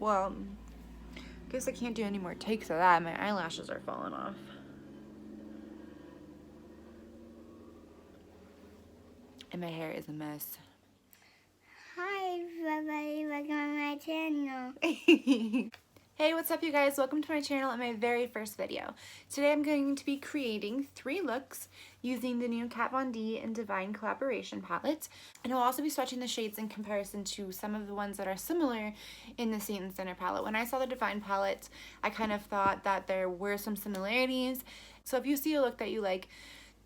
Well, guess I can't do any more takes of that. My eyelashes are falling off. And my hair is a mess. Hi everybody, welcome to my channel. Hey, what's up you guys? Welcome to my channel and my very first video. Today I'm going to be creating 3 looks using the new Kat Von D and Divine collaboration palette. And I'll also be swatching the shades in comparison to some of the ones that are similar in the Saint & Sinner palette. When I saw the Divine palette, I kind of thought that there were some similarities. So if you see a look that you like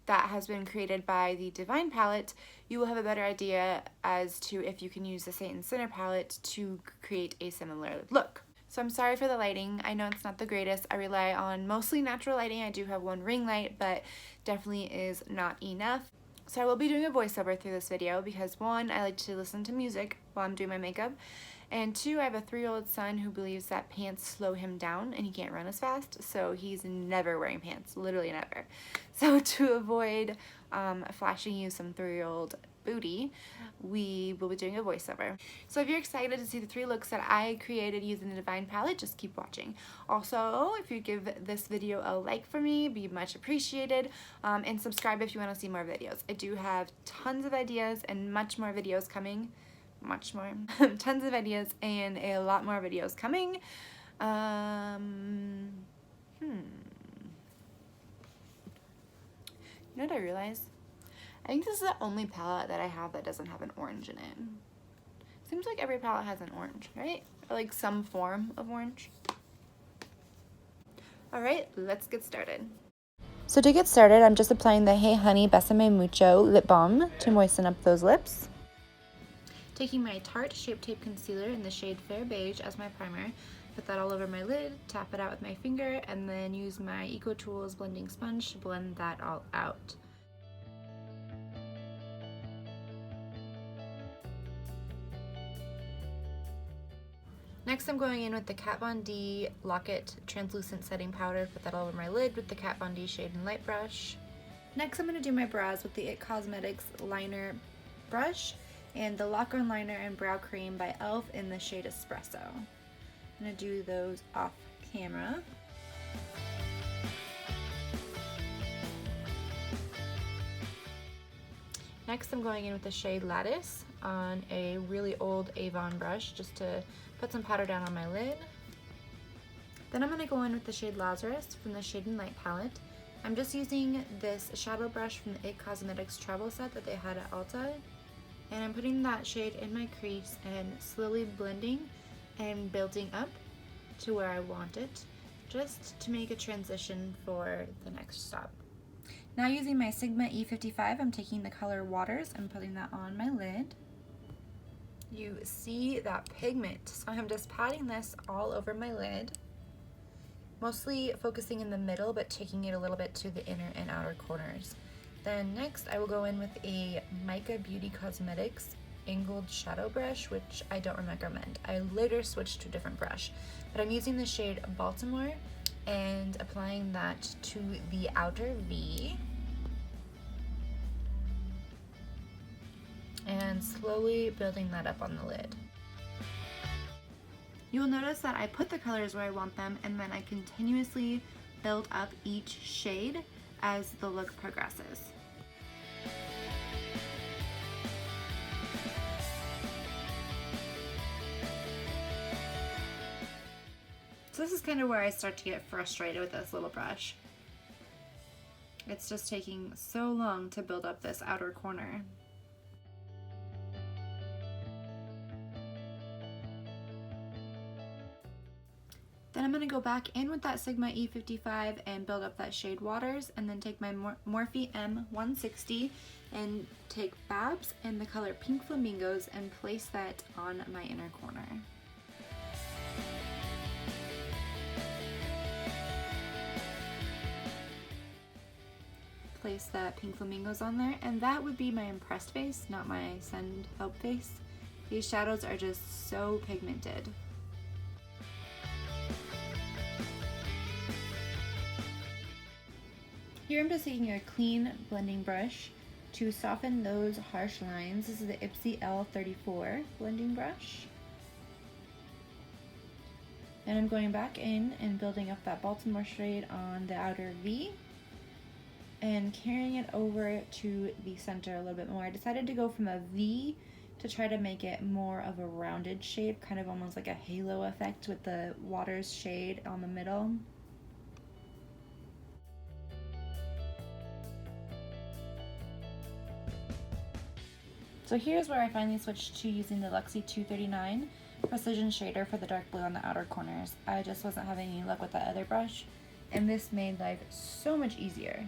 that has been created by the Divine palette, you will have a better idea as to if you can use the Saint & Sinner palette to create a similar look. So I'm sorry for the lighting. I know it's not the greatest. I rely on mostly natural lighting. I do have one ring light, but definitely is not enough. So I will be doing a voiceover through this video because 1, I like to listen to music while I'm doing my makeup, and 2, I have a 3-year-old son who believes that pants slow him down and he can't run as fast, so he's never wearing pants, literally never. So to avoid flashing you some 3-year-old booty, we will be doing a voiceover. So if you're excited to see the 3 looks that I created using the Divine palette, just keep watching. Also, if you give this video a like for me, it'd be much appreciated, and subscribe if you want to see more videos. I do have tons of ideas and much more videos coming. Tons of ideas and a lot more videos coming. You know what I realized? I think this is the only palette that I have that doesn't have an orange in it. Seems like every palette has an orange, right? Or like some form of orange. Alright, let's get started. So to get started, I'm just applying the Hey Honey Besame Mucho lip balm to moisten up those lips. Taking my Tarte Shape Tape Concealer in the shade Fair Beige as my primer, put that all over my lid, tap it out with my finger, and then use my EcoTools blending sponge to blend that all out. Next I'm going in with the Kat Von D Lock-It Translucent Setting Powder, put that all over my lid with the Kat Von D Shade and Light brush. Next I'm going to do my brows with the IT Cosmetics Liner brush and the Lock On Liner and Brow Cream by e.l.f. in the shade Espresso. I'm going to do those off camera. Next I'm going in with the shade Lattice on a really old Avon brush just to put some powder down on my lid. Then I'm going to go in with the shade Lazarus from the Shade and Light palette. I'm just using this shadow brush from the IT Cosmetics travel set that they had at Ulta. And I'm putting that shade in my crease and slowly blending and building up to where I want it, just to make a transition for the next step. Now using my Sigma E55, I'm taking the color Waters and putting that on my lid. You see that pigment, so I'm just patting this all over my lid, mostly focusing in the middle but taking it a little bit to the inner and outer corners. Then next I will go in with a Mica Beauty Cosmetics angled shadow brush, which I don't recommend. I later switched to a different brush, but I'm using the shade Baltimore and applying that to the outer V and slowly building that up on the lid. You will notice that I put the colors where I want them and then I continuously build up each shade as the look progresses. So this is kind of where I start to get frustrated with this little brush. It's just taking so long to build up this outer corner. Then I'm going to go back in with that Sigma E55 and build up that shade Waters, and then take my Morphe M160 and take Babs and the color Pink Flamingos and place that on my inner corner. Place that Pink Flamingos on there, and that would be my impressed face, not my send help face. These shadows are just so pigmented. Here I'm just taking a clean blending brush to soften those harsh lines. This is the Ipsy L34 blending brush. And I'm going back in and building up that Baltimore shade on the outer V and carrying it over to the center a little bit more. I decided to go from a V to try to make it more of a rounded shape, kind of almost like a halo effect with the water's shade on the middle. So here's where I finally switched to using the Luxie 239 Precision Shader for the dark blue on the outer corners. I just wasn't having any luck with that other brush, and this made life so much easier.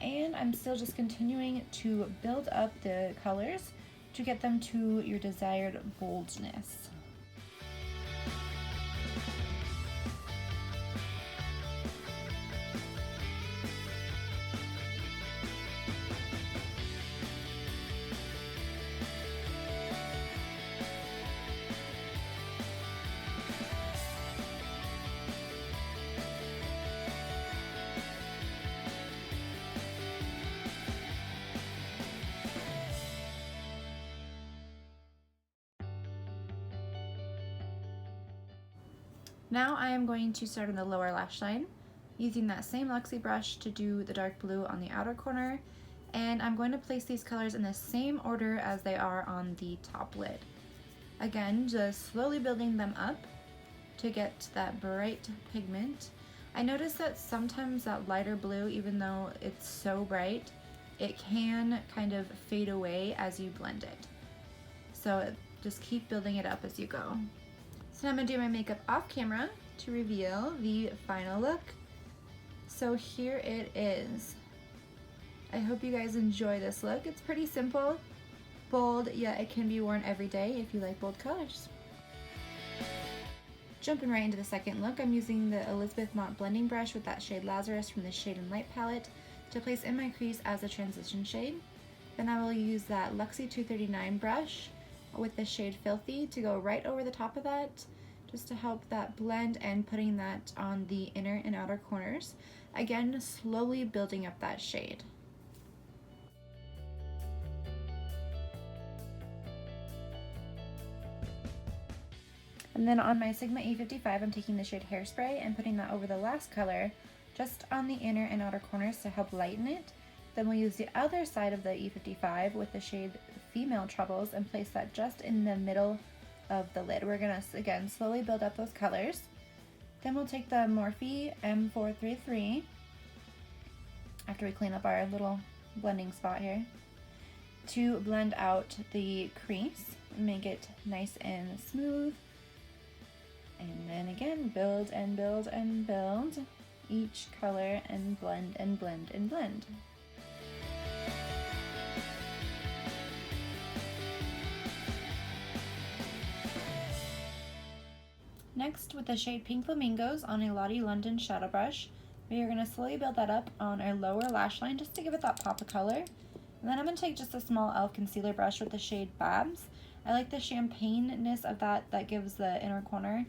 And I'm still just continuing to build up the colors to get them to your desired boldness. Now I am going to start on the lower lash line using that same Luxie brush to do the dark blue on the outer corner, and I'm going to place these colors in the same order as they are on the top lid. Again, just slowly building them up to get that bright pigment. I noticed that sometimes that lighter blue, even though it's so bright, it can kind of fade away as you blend it. So just keep building it up as you go. So now I'm gonna do my makeup off camera to reveal the final look. So here it is. I hope you guys enjoy this look. It's pretty simple, bold, yet it can be worn every day if you like bold colors. Jumping right into the second look, I'm using the Elizabeth Mott blending brush with that shade Lazarus from the Shade and Light palette to place in my crease as a transition shade. Then I will use that Luxie 239 brush with the shade Filthy to go right over the top of that, just to help that blend and putting that on the inner and outer corners. Again, slowly building up that shade. And then on my Sigma E55, I'm taking the shade Hairspray and putting that over the last color, just on the inner and outer corners to help lighten it. Then we'll use the other side of the E55 with the shade Female Troubles and place that just in the middle of the lid. We're gonna, again, slowly build up those colors. Then we'll take the Morphe M433, after we clean up our little blending spot here, to blend out the crease and make it nice and smooth. And then again, build and build and build each color and blend and blend and blend. Next, with the shade Pink Flamingos on a Lottie London shadow brush, we are going to slowly build that up on our lower lash line just to give it that pop of color. And then I'm going to take just a small e.l.f. concealer brush with the shade Babs. I like the champagne-ness of that gives the inner corner.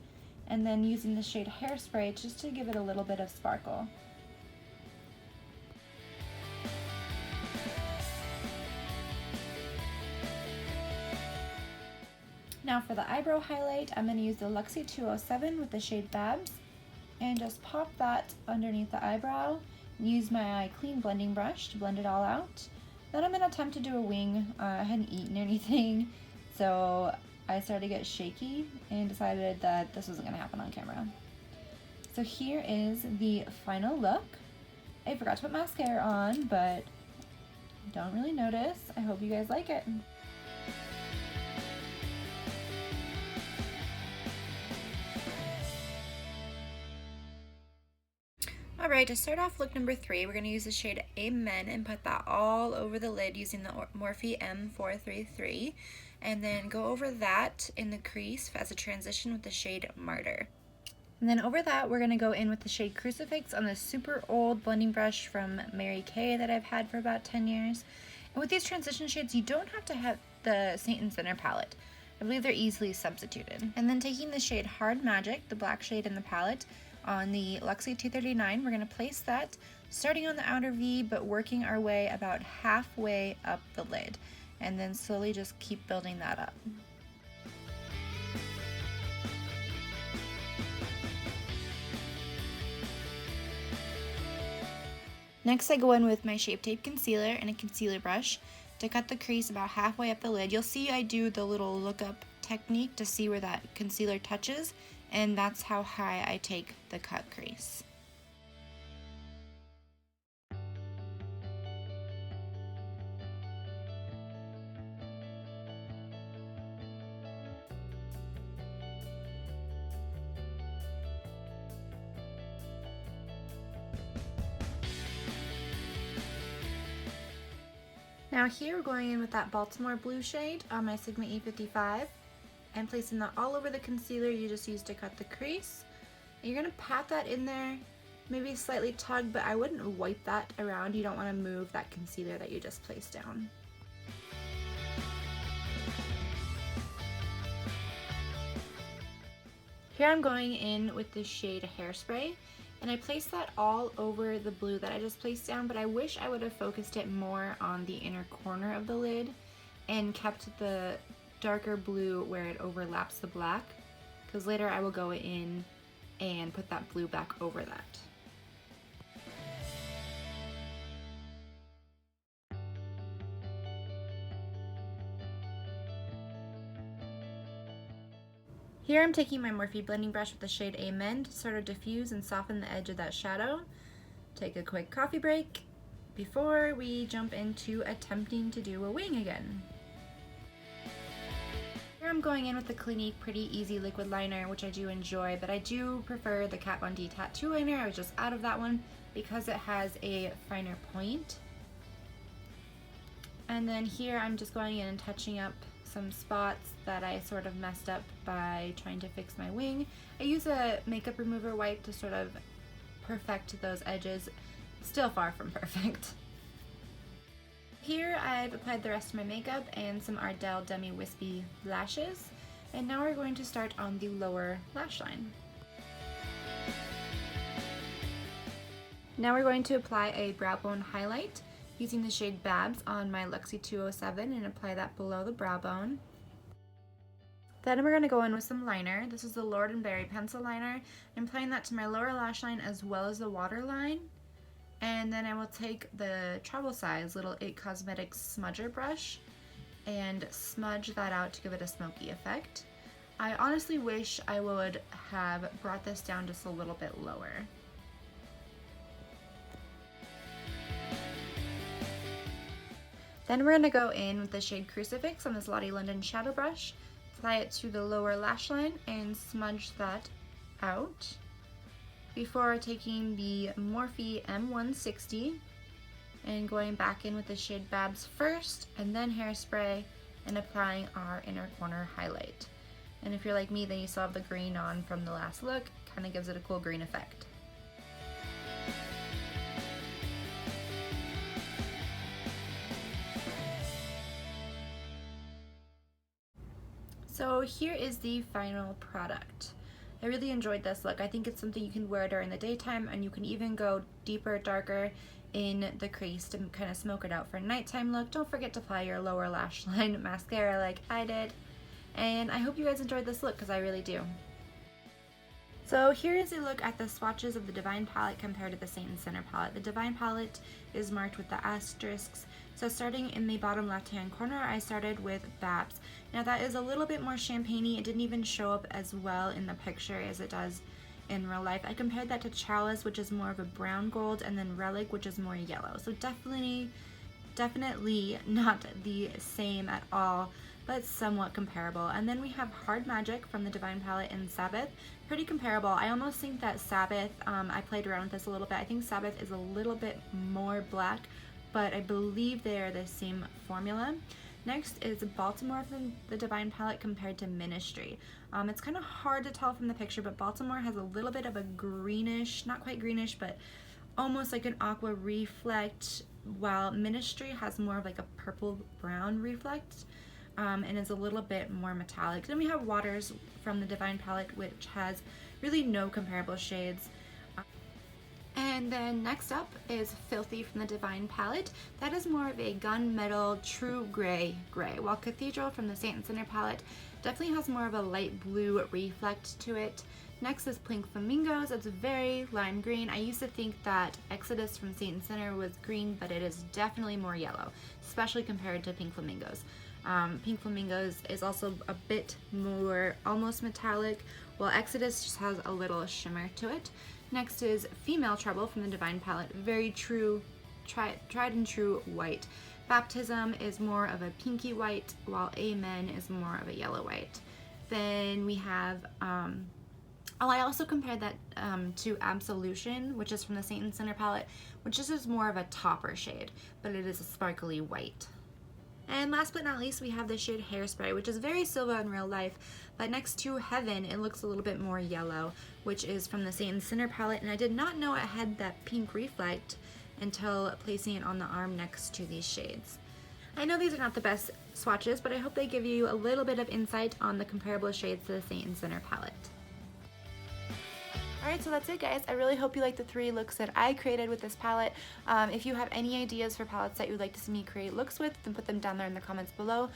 And then using the shade Hairspray just to give it a little bit of sparkle. Now for the eyebrow highlight, I'm going to use the Luxie 207 with the shade Babs and just pop that underneath the eyebrow. Use my clean blending brush to blend it all out. Then I'm going to attempt to do a wing. I hadn't eaten anything, so I started to get shaky and decided that this wasn't going to happen on camera. So here is the final look. I forgot to put mascara on, but don't really notice. I hope you guys like it. Alright, to start off look number 3, we're going to use the shade Amen and put that all over the lid using the Morphe M433. And then go over that in the crease as a transition with the shade Martyr. And then over that, we're going to go in with the shade Crucifix on this super old blending brush from Mary Kay that I've had for about 10 years. And with these transition shades, you don't have to have the Saint and Sinner palette. I believe they're easily substituted. And then taking the shade Hard Magic, the black shade in the palette, on the Luxie 239, we're going to place that starting on the outer V, but working our way about halfway up the lid. And then slowly just keep building that up. Next I go in with my Shape Tape concealer and a concealer brush to cut the crease about halfway up the lid. You'll see I do the little look up technique to see where that concealer touches, and that's how high I take the cut crease. Now here we're going in with that Baltimore blue shade on my Sigma E55 and placing that all over the concealer you just used to cut the crease. And you're going to pat that in there, maybe slightly tug, but I wouldn't wipe that around. You don't want to move that concealer that you just placed down. Here I'm going in with the shade Hairspray, and I placed that all over the blue that I just placed down, but I wish I would have focused it more on the inner corner of the lid and kept the darker blue where it overlaps the black, because later I will go in and put that blue back over that. Here I'm taking my Morphe blending brush with the shade Amen to sort of diffuse and soften the edge of that shadow. Take a quick coffee break before we jump into attempting to do a wing again. Here I'm going in with the Clinique Pretty Easy liquid liner, which I do enjoy, but I do prefer the Kat Von D tattoo liner. I was just out of that one because it has a finer point. And then here I'm just going in and touching up some spots that I sort of messed up by trying to fix my wing. I use a makeup remover wipe to sort of perfect those edges. Still far from perfect. Here I've applied the rest of my makeup and some Ardell Demi Wispy lashes, and now we're going to start on the lower lash line. Now we're going to apply a brow bone highlight using the shade Babs on my Luxie 207 and apply that below the brow bone. Then we're going to go in with some liner. This is the Lord & Berry pencil liner. I'm applying that to my lower lash line as well as the waterline. And then I will take the travel size little It Cosmetics smudger brush and smudge that out to give it a smoky effect. I honestly wish I would have brought this down just a little bit lower. Then we're going to go in with the shade Crucifix on this Lottie London shadow brush, apply it to the lower lash line and smudge that out before taking the Morphe M160 and going back in with the shade Babs first and then Hairspray and applying our inner corner highlight. And if you're like me, then you still have the green on from the last look, kind of gives it a cool green effect. So here is the final product. I really enjoyed this look. I think it's something you can wear during the daytime, and you can even go deeper, darker in the crease to kind of smoke it out for a nighttime look. Don't forget to apply your lower lash line mascara like I did. And I hope you guys enjoyed this look because I really do. So here is a look at the swatches of the Divine palette compared to the Saint and Sinner palette. The Divine palette is marked with the asterisks. So starting in the bottom left-hand corner, I started with Babs. Now that is a little bit more champagne-y. It didn't even show up as well in the picture as it does in real life. I compared that to Chalice, which is more of a brown gold, and then Relic, which is more yellow. So definitely not the same at all, but somewhat comparable. And then we have Hard Magic from the Divine palette and Sabbath. Pretty comparable. I almost think that Sabbath, I played around with this a little bit. I think Sabbath is a little bit more black, but I believe they are the same formula. Next is Baltimore from the Divine palette compared to Ministry. It's kind of hard to tell from the picture, but Baltimore has a little bit of a greenish, not quite greenish, but almost like an aqua reflect, while Ministry has more of like a purple brown reflect. And is a little bit more metallic. Then we have Waters from the Divine palette, which has really no comparable shades. And then next up is Filthy from the Divine palette. That is more of a gunmetal true gray, while Cathedral from the Saint and Sinner palette Definitely has more of a light blue reflect to it. Next is Pink Flamingos. It's very lime green. I used to think that Exodus from Saint Sinner was green, but it is definitely more yellow, especially compared to Pink Flamingos. Pink Flamingos is also a bit more almost metallic, while Exodus just has a little shimmer to it. Next is Female Trouble from the Divine palette. Very true, tried and true white. Baptism is more of a pinky white, while Amen is more of a yellow white. Then we have, I also compared that to Absolution, which is from the Saint and Sinner palette, which is more of a topper shade, but it is a sparkly white. And last but not least, we have the shade Hairspray, which is very silver in real life, but next to Heaven, it looks a little bit more yellow, which is from the Saint and Sinner palette, and I did not know it had that pink reflect until placing it on the arm next to these shades. I know these are not the best swatches, but I hope they give you a little bit of insight on the comparable shades to the Saint and Sinner palette. Alright, so that's it, guys. I really hope you like the 3 looks that I created with this palette. If you have any ideas for palettes that you would like to see me create looks with, then put them down there in the comments below.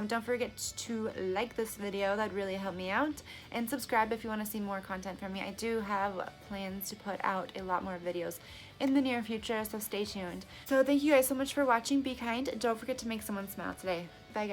Don't forget to like this video, that'd really help me out, and subscribe if you want to see more content from me. I do have plans to put out a lot more videos in the near future, so stay tuned. So thank you guys so much for watching. Be kind. Don't forget to make someone smile today. Bye, guys.